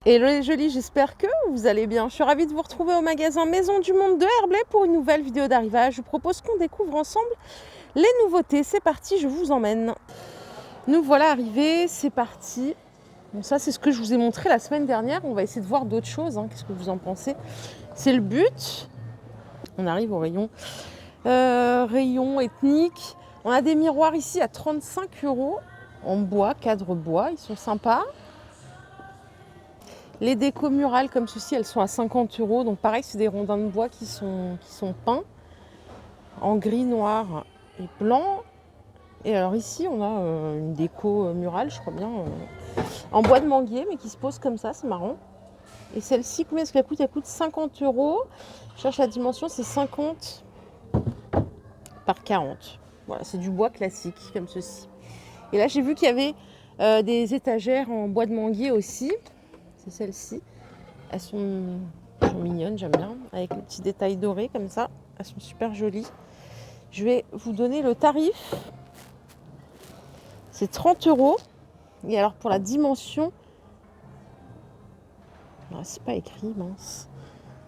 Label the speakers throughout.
Speaker 1: Hello les jolis, j'espère que vous allez bien. Je suis ravie de vous retrouver au magasin Maison du Monde de Herblay pour une nouvelle vidéo d'arrivage. Je vous propose qu'on découvre ensemble les nouveautés. C'est parti, je vous emmène. Nous voilà arrivés, c'est parti. Bon, ça c'est ce que je vous ai montré la semaine dernière. On va essayer de voir d'autres choses. Qu'est-ce que vous en pensez? C'est le but. On arrive au rayon ethnique. On a des miroirs ici à 35 € en bois, cadre bois. Ils sont sympas. Les décos murales comme ceci, elles sont à 50 €. Donc pareil, c'est des rondins de bois qui sont peints en gris, noir et blanc. Et alors ici, on a une déco murale, je crois bien, en bois de manguier, mais qui se pose comme ça, c'est marrant. Et celle-ci, combien est-ce qu'elle coûte? Elle coûte 50 €. Je cherche la dimension, c'est 50 par 40. Voilà, c'est du bois classique, comme ceci. Et là, j'ai vu qu'il y avait des étagères en bois de manguier aussi. C'est celle-ci. Elles sont mignonnes, j'aime bien, avec les petits détails dorés comme ça. Elles sont super jolies. Je vais vous donner le tarif. C'est 30 €. Et alors pour la dimension, c'est pas écrit, mince.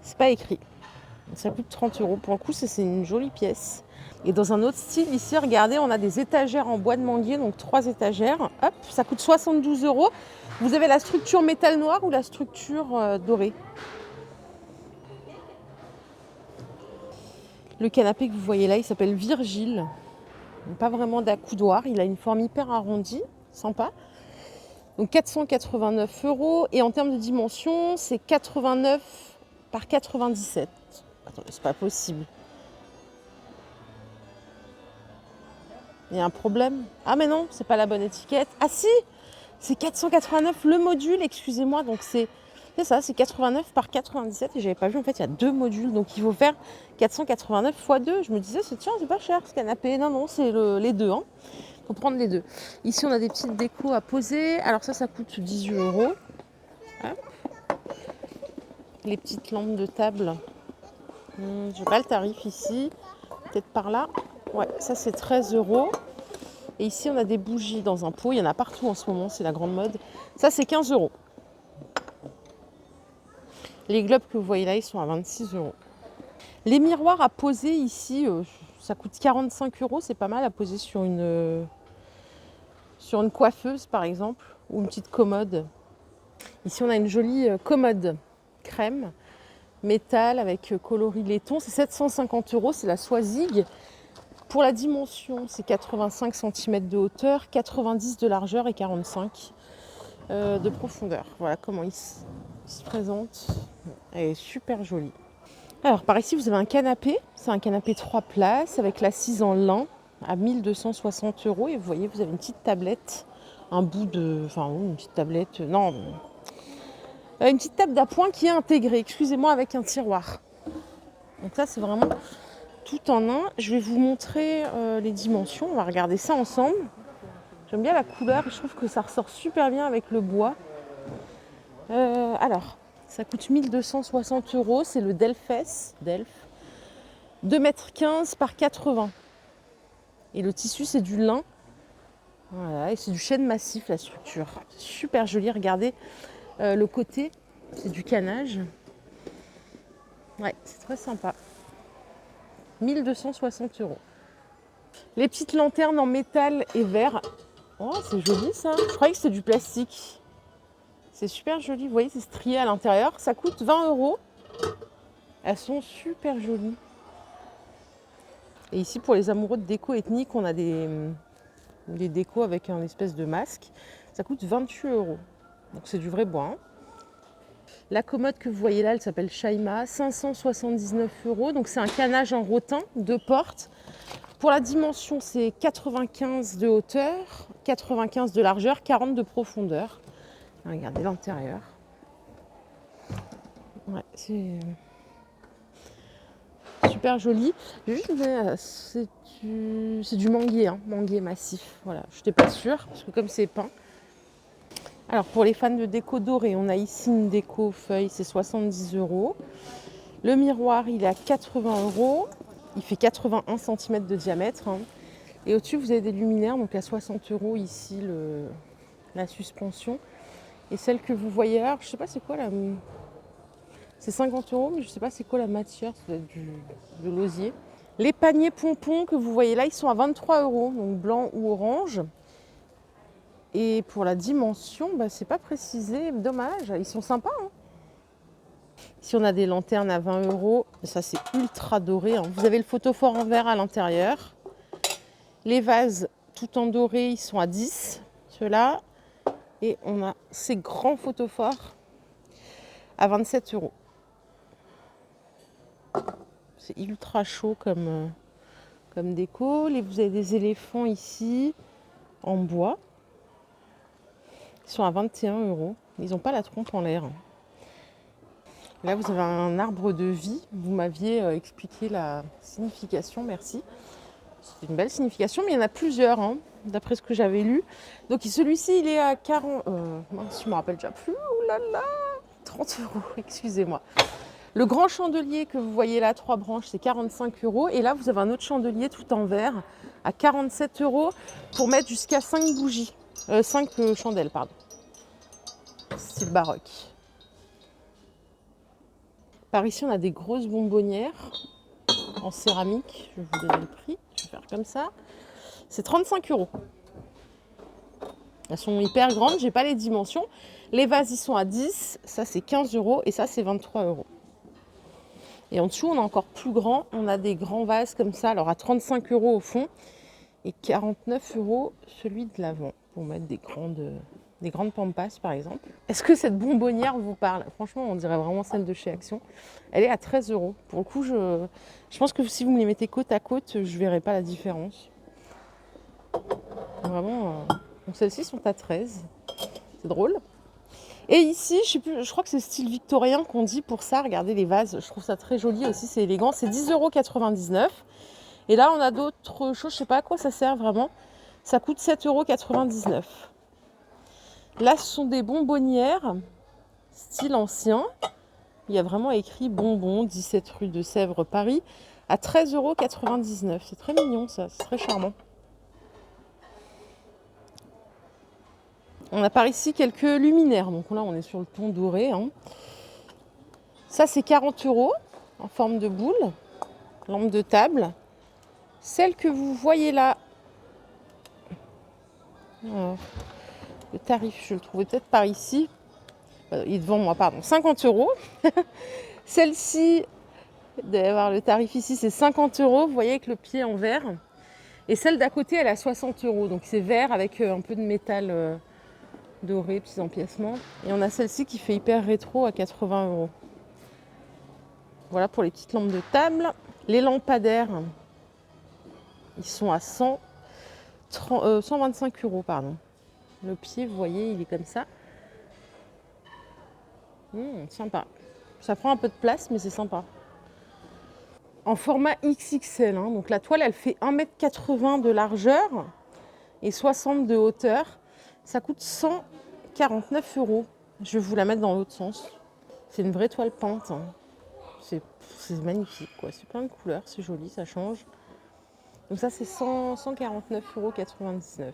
Speaker 1: C'est pas écrit. Ça coûte 30 €. Pour le coup, c'est une jolie pièce. Et dans un autre style, ici, regardez, on a des étagères en bois de manguier, donc 3 étagères. Hop, ça coûte 72 €. Vous avez la structure métal noir ou la structure dorée. Le canapé que vous voyez là, il s'appelle Virgile. Pas vraiment d'accoudoir, il a une forme hyper arrondie, sympa. Donc 489 € et en termes de dimension, c'est 89 par 97. Attendez, c'est pas possible. Il y a un problème. Ah mais non, c'est pas la bonne étiquette. Ah si, c'est 489 le module, excusez-moi. Donc c'est ça, c'est 89 par 97 et j'avais pas vu, en fait, il y a 2 modules. Donc il faut faire 489 x 2. Je me disais, tiens, c'est pas cher ce canapé. Non, c'est les deux. Il faut prendre les deux. Ici, on a des petites décos à poser. Alors ça coûte 18 €. Hop. Les petites lampes de table. J'ai pas le tarif ici. Peut-être par là. Ouais, ça c'est 13 €. Et ici, on a des bougies dans un pot. Il y en a partout en ce moment, c'est la grande mode. Ça, c'est 15 €. Les globes que vous voyez là, ils sont à 26 €. Les miroirs à poser ici, ça coûte 45 €. C'est pas mal à poser sur une coiffeuse, par exemple, ou une petite commode. Ici, on a une jolie commode crème, métal avec coloris laiton. C'est 750 €, c'est la Soisig. Pour la dimension, c'est 85 cm de hauteur, 90 de largeur et 45 de profondeur. Voilà comment il se présente. Elle est super jolie. Alors par ici, vous avez un canapé. C'est un canapé 3 places avec l'assise en lin à 1260 €. Et vous voyez, vous avez une petite tablette, une petite tablette, non, une petite table d'appoint qui est intégrée, excusez-moi, avec un tiroir. Donc ça, c'est vraiment tout en un. Je vais vous montrer les dimensions. On va regarder ça ensemble. J'aime bien la couleur et je trouve que ça ressort super bien avec le bois. Alors, ça coûte 1260 €. C'est le Delf. 2,15 m par 80. Et le tissu, c'est du lin. Voilà, et c'est du chêne massif, la structure. C'est super joli. Regardez le côté, c'est du canage. Ouais, c'est très sympa. 1260 €. Les petites lanternes en métal et verre. Oh, c'est joli ça. Je croyais que c'était du plastique. C'est super joli. Vous voyez, c'est strié à l'intérieur. Ça coûte 20 €. Elles sont super jolies. Et ici, pour les amoureux de déco ethnique, on a des décos avec un espèce de masque. Ça coûte 28 €. Donc c'est du vrai bois. La commode que vous voyez là, elle s'appelle Shaima, 579 €. Donc c'est un canage en rotin, 2 portes. Pour la dimension, c'est 95 de hauteur, 95 de largeur, 40 de profondeur. Regardez l'intérieur. Ouais, c'est super joli. C'est du manguier, manguier massif. Voilà, je n'étais pas sûre, parce que comme c'est peint. Alors pour les fans de déco dorée, on a ici une déco feuille, c'est 70 €. Le miroir, il est à 80 €. Il fait 81 cm de diamètre. Et au-dessus, vous avez des luminaires, donc à 60 € ici la suspension. Et celle que vous voyez là, je sais pas c'est quoi là. C'est 50 euros, mais je sais pas c'est quoi la matière, ça doit être de l'osier. Les paniers pompons que vous voyez là, ils sont à 23 euros, donc blanc ou orange. Et pour la dimension, bah, c'est pas précisé, dommage, ils sont sympas. Hein. Ici on a des lanternes à 20 euros, ça c'est ultra doré. Hein. Vous avez le photophore en verre à l'intérieur. Les vases tout en doré, ils sont à 10, ceux-là. Et on a ces grands photophores à 27 euros. C'est ultra chaud comme déco. Et vous avez des éléphants ici en bois. Ils sont à 21 euros. Ils n'ont pas la trompe en l'air. Là, vous avez un arbre de vie. Vous m'aviez expliqué la signification, merci. C'est une belle signification, mais il y en a plusieurs, hein, d'après ce que j'avais lu. Donc celui-ci, il est à 40... mince, je ne me rappelle déjà plus. Oh là là, 30 euros, excusez-moi. Le grand chandelier que vous voyez là, 3 branches, c'est 45 euros. Et là, vous avez un autre chandelier tout en verre à 47 euros pour mettre jusqu'à 5 bougies. 5 chandelles, pardon. Style baroque. Par ici, on a des grosses bonbonnières en céramique. Je vais vous donner le prix. Je vais faire comme ça. C'est 35 euros. Elles sont hyper grandes, j'ai pas les dimensions. Les vases, ils sont à 10. Ça, c'est 15 euros. Et ça, c'est 23 euros. Et en dessous, on a encore plus grand. On a des grands vases comme ça. Alors, à 35 euros au fond. Et 49 euros celui de l'avant. Pour mettre des grandes pampas, par exemple. Est-ce que cette bonbonnière vous parle? Franchement, on dirait vraiment celle de chez Action. Elle est à 13 euros. Pour le coup, je pense que si vous me les mettez côte à côte, je ne verrai pas la différence. Vraiment. Donc celles-ci sont à 13. C'est drôle. Et ici, je crois que c'est style victorien qu'on dit pour ça. Regardez les vases, je trouve ça très joli aussi, c'est élégant. C'est 10,99 €. Et là, on a d'autres choses, je ne sais pas à quoi ça sert vraiment. Ça coûte 7,99 €. Là, ce sont des bonbonnières, style ancien. Il y a vraiment écrit bonbons, 17 rue de Sèvres, Paris, à 13,99 €. C'est très mignon ça, c'est très charmant. On a par ici quelques luminaires. Donc là, on est sur le ton doré. Hein. Ça, c'est 40 € en forme de boule. Lampe de table. Celle que vous voyez là. Alors, le tarif, je le trouvais peut-être par ici. Il est devant moi, pardon. 50 €. Celle-ci, il doit y avoir le tarif ici, c'est 50 €. Vous voyez avec le pied en verre. Et celle d'à côté, elle est à 60 €. Donc c'est vert avec un peu de métal. Doré, petits empiècements. Et on a celle-ci qui fait hyper rétro à 80 €. Voilà pour les petites lampes de table. Les lampadaires, ils sont à 125 €, pardon. Le pied, vous voyez, il est comme ça. Sympa. Ça prend un peu de place, mais c'est sympa. En format XXL. Hein. Donc la toile, elle fait 1,80 m de largeur et 60 de hauteur. Ça coûte 149 €. Je vais vous la mettre dans l'autre sens. C'est une vraie toile peinte. Hein. C'est magnifique, quoi. C'est plein de couleurs, c'est joli, ça change. Donc ça, c'est 149,99 €.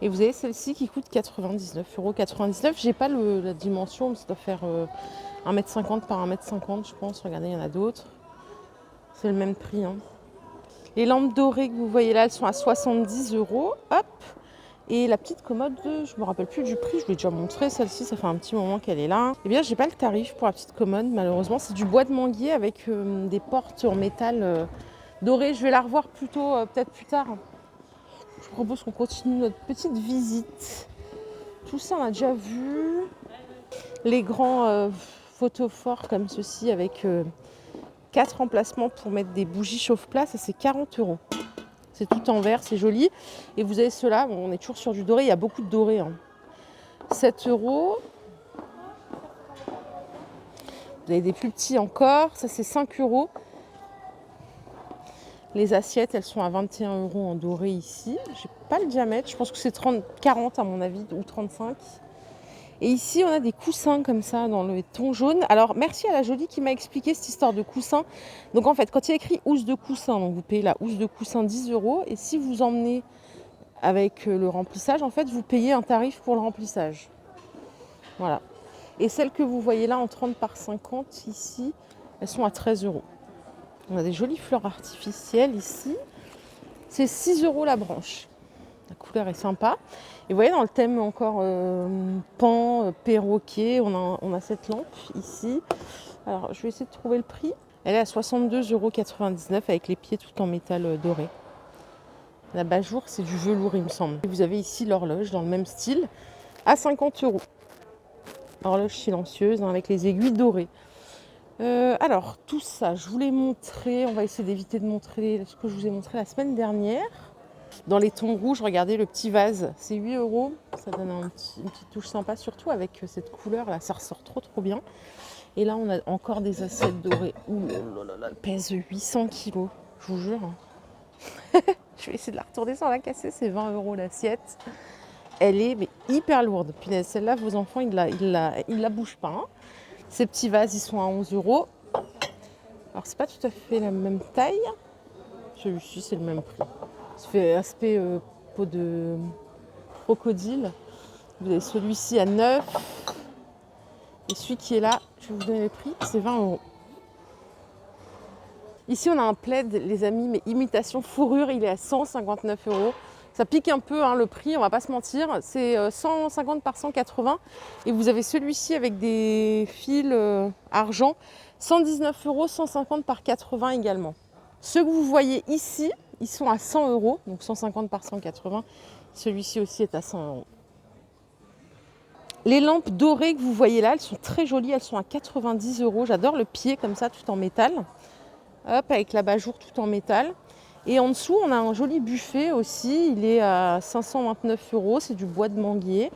Speaker 1: Et vous avez celle-ci qui coûte 99,99 €. J'ai pas la dimension, mais ça doit faire 1,50 m par 1,50 m, je pense. Regardez, il y en a d'autres. C'est le même prix. Hein. Les lampes dorées que vous voyez là, elles sont à 70 €. Hop. Et la petite commode, je ne me rappelle plus du prix, je l'ai déjà montré, celle-ci, ça fait un petit moment qu'elle est là. Eh bien, j'ai pas le tarif pour la petite commode, malheureusement. C'est du bois de manguier avec des portes en métal doré. Je vais la revoir plutôt, peut-être plus tard. Je propose qu'on continue notre petite visite. Tout ça, on a déjà vu. Les grands photophores comme ceci avec 4 emplacements pour mettre des bougies chauffe-plat, ça c'est 40 €. C'est tout en vert, c'est joli. Et vous avez ceux-là, on est toujours sur du doré, il y a beaucoup de doré. Hein. 7 €. Vous avez des plus petits encore, ça c'est 5 €. Les assiettes, elles sont à 21 € en doré ici. Je n'ai pas le diamètre, je pense que c'est 40 à mon avis, ou 35. Et ici, on a des coussins comme ça dans le ton jaune. Alors, merci à la jolie qui m'a expliqué cette histoire de coussin. Donc, en fait, quand il y a écrit housse de coussin, donc vous payez la housse de coussin 10 €. Et si vous emmenez avec le remplissage, en fait, vous payez un tarif pour le remplissage. Voilà. Et celles que vous voyez là en 30 par 50 ici, elles sont à 13 euros. On a des jolies fleurs artificielles ici. C'est 6 euros la branche. La couleur est sympa. Et vous voyez, dans le thème encore pan, perroquet, on a cette lampe ici. Alors, je vais essayer de trouver le prix. Elle est à 62,99 € avec les pieds tout en métal doré. L'abat-jour, c'est du velours, il me semble. Et vous avez ici l'horloge dans le même style à 50 €. Horloge silencieuse hein, avec les aiguilles dorées. Alors, tout ça, je vous l'ai montré. On va essayer d'éviter de montrer ce que je vous ai montré la semaine dernière. Dans les tons rouges, regardez le petit vase, c'est 8 €. Ça donne une petite touche sympa, surtout avec cette couleur là, ça ressort trop bien. Et là, on a encore des assiettes dorées. Ouh là là, elle pèse 800 kg, je vous jure. Je vais essayer de la retourner sans la casser, c'est 20 € l'assiette. Elle est mais hyper lourde. Punaise, celle-là, vos enfants, ils la bougent pas. Hein. Ces petits vases, ils sont à 11 €. Alors, c'est pas tout à fait la même taille. Celui-ci, c'est le même prix. Ça fait aspect peau de crocodile. Vous avez celui-ci à 9. Et celui qui est là, je vais vous donner le prix, c'est 20 €. Ici, on a un plaid, les amis, mais imitation fourrure, il est à 159 €. Ça pique un peu hein, le prix, on va pas se mentir. C'est 150 par 180. Et vous avez celui-ci avec des fils argent, 119 €, 150 par 80 également. Ceux que vous voyez ici, ils sont à 100 €, donc 150 par 180. Celui-ci aussi est à 100 €. Les lampes dorées que vous voyez là, elles sont très jolies, elles sont à 90 €. J'adore le pied comme ça, tout en métal. Hop, avec l'abat-jour tout en métal. Et en dessous, on a un joli buffet aussi. Il est à 529 €. C'est du bois de manguier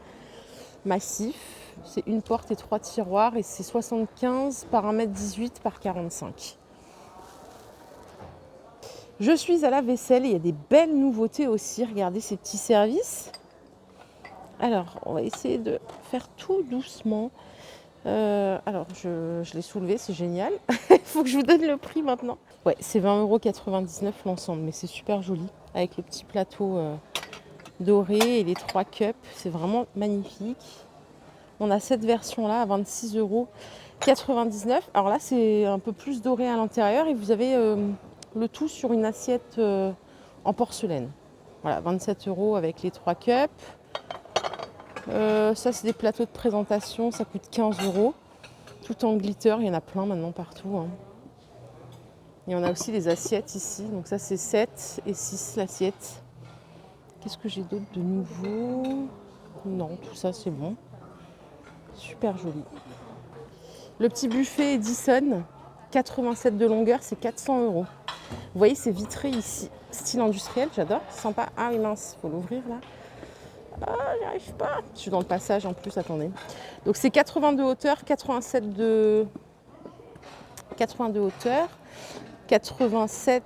Speaker 1: massif. C'est une porte et 3 tiroirs. Et c'est 75 par 1,18 m par 45. Je suis à la vaisselle. Il y a des belles nouveautés aussi. Regardez ces petits services. Alors, on va essayer de faire tout doucement. Alors, je l'ai soulevé, c'est génial. Il faut que je vous donne le prix maintenant. Ouais, c'est 20,99 € l'ensemble, mais c'est super joli. Avec le petit plateau doré et les 3 cups. C'est vraiment magnifique. On a cette version-là à 26,99 €. Alors là, c'est un peu plus doré à l'intérieur et vous avez le tout sur une assiette en porcelaine. Voilà, 27 € avec les 3 cups. Ça, c'est des plateaux de présentation, ça coûte 15 €. Tout en glitter, il y en a plein maintenant partout. Hein. Et on a aussi les assiettes ici. Donc ça, c'est 7 et 6 l'assiette. Qu'est-ce que j'ai d'autre de nouveau? Non, tout ça, c'est bon. Super joli. Le petit buffet Edison, 87 de longueur, c'est 400 €. Vous voyez, c'est vitré ici. Style industriel, j'adore. Sympa. Ah oui, mince, il faut l'ouvrir là. Ah, j'y arrive pas. Je suis dans le passage en plus, attendez. Donc c'est 82 hauteur, 87 de hauteur, 87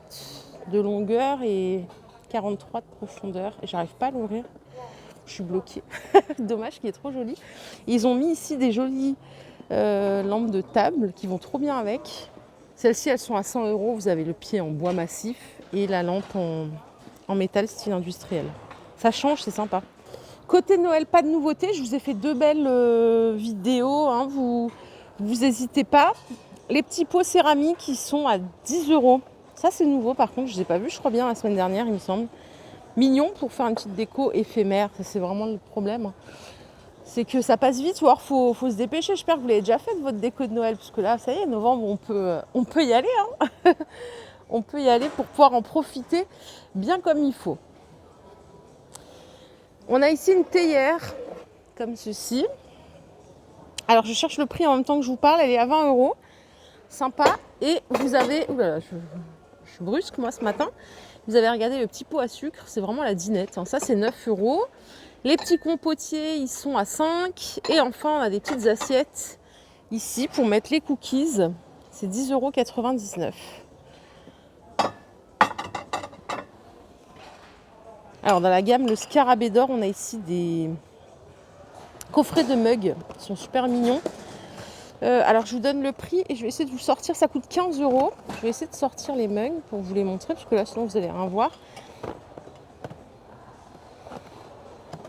Speaker 1: de longueur et 43 de profondeur. Et j'arrive pas à l'ouvrir. Je suis bloquée. Dommage qu'il est trop joli. Ils ont mis ici des jolies lampes de table qui vont trop bien avec. Celles-ci, elles sont à 100 €. Vous avez le pied en bois massif et la lampe en métal style industriel. Ça change, c'est sympa. Côté Noël, pas de nouveauté. Je vous ai fait 2 belles vidéos. Hein. Vous n'hésitez pas. Les petits pots céramiques, ils sont à 10 €. Ça, c'est nouveau. Par contre, je ne les ai pas vus, je crois bien, la semaine dernière, il me semble. Mignon pour faire une petite déco éphémère. Ça, c'est vraiment le problème. C'est que ça passe vite ou alors faut se dépêcher. J'espère que vous l'avez déjà fait votre déco de Noël. Parce que là, ça y est, novembre, on peut y aller. Hein. On peut y aller pour pouvoir en profiter bien comme il faut. On a ici une théière, comme ceci. Alors, je cherche le prix en même temps que je vous parle. Elle est à 20 €. Sympa. Et vous avez... Ouh là là, je suis brusque, moi, ce matin. Vous avez regardé le petit pot à sucre. C'est vraiment la dinette. Hein. Ça, c'est 9 €. Les petits compotiers, ils sont à 5. Et enfin, on a des petites assiettes ici pour mettre les cookies. C'est 10,99 €. Alors, dans la gamme, le scarabée d'or, on a ici des coffrets de mugs. Ils sont super mignons. Alors, je vous donne le prix et je vais essayer de vous sortir. Ça coûte 15 €. Je vais essayer de sortir les mugs pour vous les montrer parce que là, sinon, vous allez rien voir.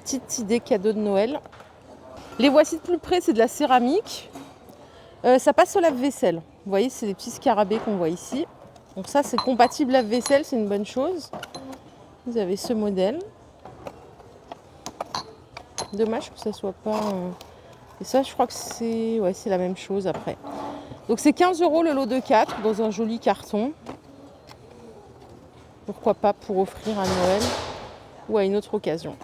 Speaker 1: Petite idée cadeau de Noël. Les voici de plus près, c'est de la céramique. Ça passe au lave-vaisselle. Vous voyez, c'est des petits scarabées qu'on voit ici. Donc ça, c'est compatible lave-vaisselle, c'est une bonne chose. Vous avez ce modèle. Dommage que ça soit pas... Et ça, je crois que c'est la même chose après. Donc c'est 15 € le lot de 4 dans un joli carton. Pourquoi pas pour offrir à Noël ou à une autre occasion.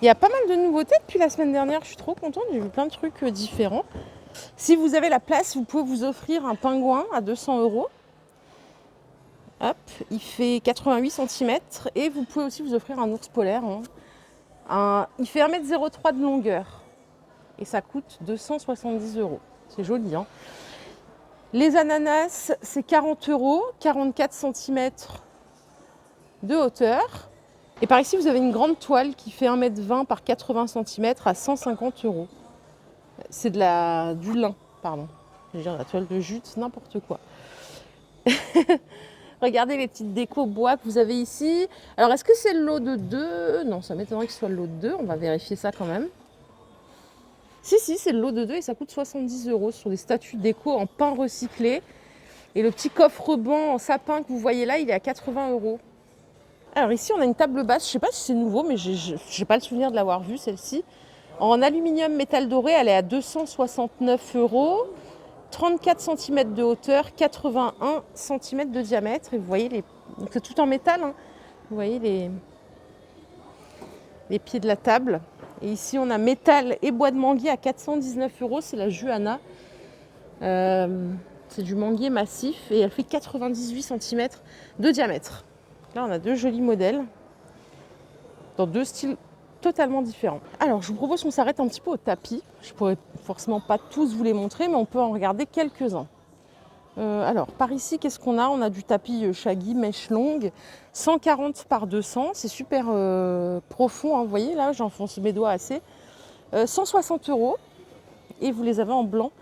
Speaker 1: Il y a pas mal de nouveautés depuis la semaine dernière. Je suis trop contente, j'ai vu plein de trucs différents. Si vous avez la place, vous pouvez vous offrir un pingouin à 200 €. Hop, il fait 88 cm. Et vous pouvez aussi vous offrir un ours polaire. Il fait 1,03 m de longueur. Et ça coûte 270 €. C'est joli, hein. Les ananas, c'est 40 €, 44 cm de hauteur. Et par ici, vous avez une grande toile qui fait 1,20 m par 80 cm à 150 €. C'est du lin, pardon. Je veux dire la toile de jute, n'importe quoi. Regardez les petites décos bois que vous avez ici. Alors, est-ce que c'est le lot de 2? Non, ça m'étonnerait que ce soit le lot de 2. On va vérifier ça quand même. Si, c'est le lot de 2 et ça coûte 70 € sur des statues déco en pain recyclé. Et le petit coffre-banc en sapin que vous voyez là, il est à 80 €. Alors ici, on a une table basse. Je ne sais pas si c'est nouveau, mais je n'ai pas le souvenir de l'avoir vue, celle-ci. En aluminium métal doré, elle est à 269 €. 34 cm de hauteur, 81 cm de diamètre. Et vous voyez, donc c'est tout en métal. Hein. Vous voyez les pieds de la table. Et ici, on a métal et bois de manguier à 419 €. C'est la Juana. C'est du manguier massif et elle fait 98 cm de diamètre. Là, on a deux jolis modèles dans deux styles totalement différents. Alors, je vous propose qu'on s'arrête un petit peu au tapis. Je pourrais forcément pas tous vous les montrer, mais on peut en regarder quelques-uns. Alors, par ici, qu'est-ce qu'on a? On a du tapis shaggy, mèche longue, 140 par 200. C'est super profond, hein. Vous voyez, là, j'enfonce mes doigts assez. 160 €. Et vous les avez en blanc,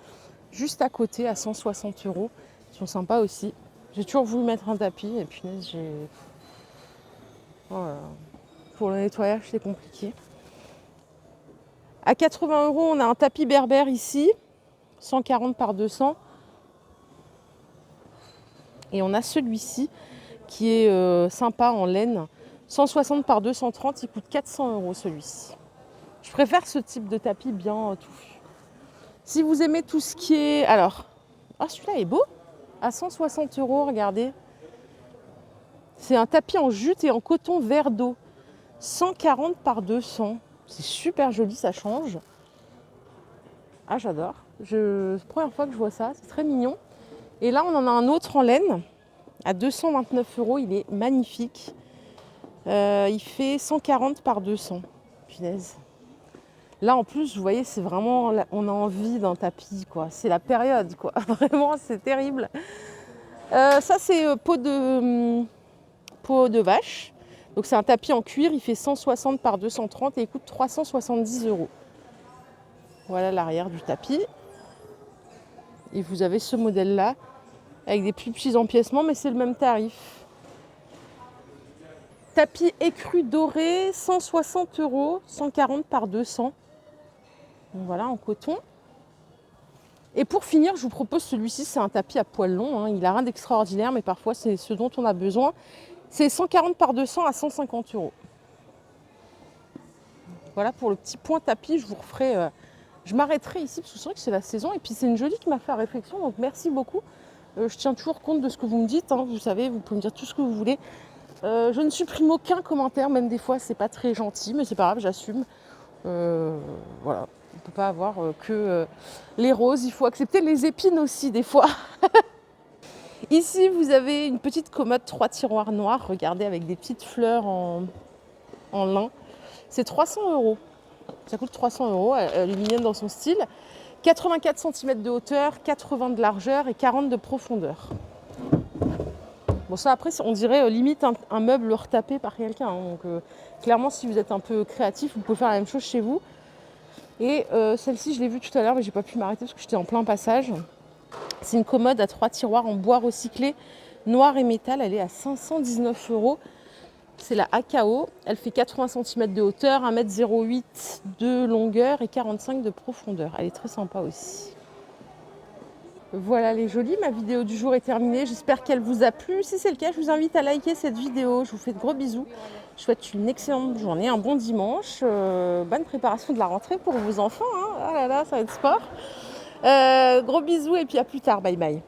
Speaker 1: juste à côté, à 160 €. Ils sont sympas aussi. J'ai toujours voulu mettre un tapis, et puis voilà. Pour le nettoyage, c'est compliqué. À 80 €, on a un tapis berbère ici, 140 par 200. Et on a celui-ci qui est sympa en laine, 160 par 230, il coûte 400 € celui-ci. Je préfère ce type de tapis bien touffu. Si vous aimez tout ce qui est... Alors, celui-là est beau, à 160 €, regardez. C'est un tapis en jute et en coton vert d'eau, 140 par 200. C'est super joli, ça change. Ah, j'adore. C'est la première fois que je vois ça, c'est très mignon. Et là, on en a un autre en laine, à 229 €. Il est magnifique. Il fait 140 par 200. Punaise. Là, en plus, vous voyez, c'est vraiment... On a envie d'un tapis, quoi. C'est la période, quoi. Vraiment, c'est terrible. Ça, c'est peau de vache. Donc, c'est un tapis en cuir. Il fait 160 par 230 et il coûte 370 €. Voilà l'arrière du tapis. Et vous avez ce modèle-là, avec des plus petits empiècements, mais c'est le même tarif. Tapis écru doré, 160 €, 140 par 200. Donc voilà, en coton. Et pour finir, je vous propose celui-ci, c'est un tapis à poils longs. Hein. Il n'a rien d'extraordinaire, mais parfois c'est ce dont on a besoin. C'est 140 par 200 à 150 €. Voilà pour le petit point tapis, je vous referai... je m'arrêterai ici parce que c'est vrai que c'est la saison. Et puis c'est une jolie qui m'a fait réflexion, donc merci beaucoup. Je tiens toujours compte de ce que vous me dites. Hein. Vous savez, vous pouvez me dire tout ce que vous voulez. Je ne supprime aucun commentaire, même des fois c'est pas très gentil, mais c'est pas grave, j'assume. Voilà, on ne peut pas avoir que les roses, il faut accepter les épines aussi des fois. Ici, vous avez une petite commode 3 tiroirs noirs, regardez, avec des petites fleurs en lin. C'est 300 €. Ça coûte 300 €, aluminium dans son style. 84 cm de hauteur, 80 de largeur et 40 de profondeur. Bon, ça après, on dirait limite un meuble retapé par quelqu'un. Hein. Donc clairement, si vous êtes un peu créatif, vous pouvez faire la même chose chez vous. Et celle-ci, je l'ai vue tout à l'heure, mais j'ai pas pu m'arrêter parce que j'étais en plein passage. C'est une commode à 3 tiroirs en bois recyclé, noir et métal. Elle est à 519 €. C'est la AKO. Elle fait 80 cm de hauteur, 1,08 m de longueur et 45 de profondeur. Elle est très sympa aussi. Voilà les jolies, ma vidéo du jour est terminée. J'espère qu'elle vous a plu. Si c'est le cas, je vous invite à liker cette vidéo. Je vous fais de gros bisous. Je vous souhaite une excellente journée, un bon dimanche. Bonne préparation de la rentrée pour vos enfants. Hein. Ah là là, ça va être sport. Gros bisous et puis à plus tard. Bye bye.